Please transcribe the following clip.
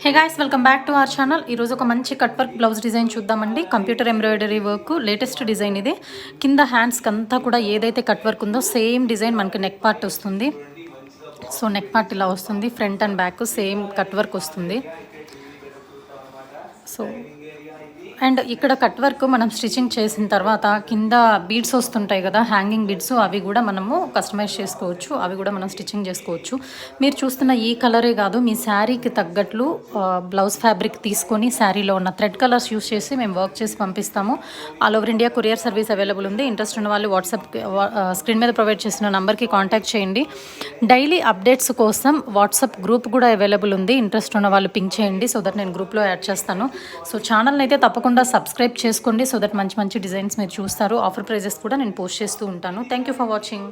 Hey guys, welcome back to our channel. ఈరోజు ఒక మంచి కట్ వర్క్ బ్లౌజ్ డిజైన్ చూద్దామండి. Computer embroidery work, latest design ఇది. కింద హ్యాండ్స్కి అంతా కూడా ఏదైతే కట్ వర్క్ ఉందో సేమ్ డిజైన్ మనకి నెక్ పార్ట్ వస్తుంది. సో నెక్ పార్ట్ ఇలా వస్తుంది, front and back same cut work వస్తుంది. సో అండ్ ఇక్కడ కట్ వర్క్ మనం స్టిచ్చింగ్ చేసిన తర్వాత కింద బీడ్స్ వస్తుంటాయి కదా, హ్యాంగింగ్ బీడ్స్, అవి కూడా మనము కస్టమైజ్ చేసుకోవచ్చు, అవి కూడా మనం స్టిచ్చింగ్ చేసుకోవచ్చు. మీరు చూస్తున్న ఈ కలరే కాదు, మీ శారీకి తగ్గట్లు బ్లౌజ్ ఫ్యాబ్రిక్ తీసుకొని శారీలో ఉన్న థ్రెడ్ కలర్స్ యూస్ చేసి మేము వర్క్ చేసి పంపిస్తాము. All over India courier service available ఉంది. ఇంట్రెస్ట్ ఉన్న వాళ్ళు వాట్సాప్ స్క్రీన్ మీద ప్రొవైడ్ చేసిన నంబర్కి కాంటాక్ట్ చేయండి. డైలీ అప్డేట్స్ కోసం వాట్సాప్ గ్రూప్ కూడా అవైలబుల్ ఉంది. ఇంట్రెస్ట్ ఉన్న వాళ్ళు పింక్ చేయండి, సో దట్ నేను గ్రూప్లో యాడ్ చేస్తాను. సో ఛానల్ని అయితే తప్పకుండా సబ్స్క్రైబ్ చేసుకోండి, సో దట్ మంచి మంచి డిజైన్స్ మీరు చూస్తారు. ఆఫర్ ప్రైజెస్ కూడా నేను పోస్ట్ చేస్తూ ఉంటాను. Thank you for watching.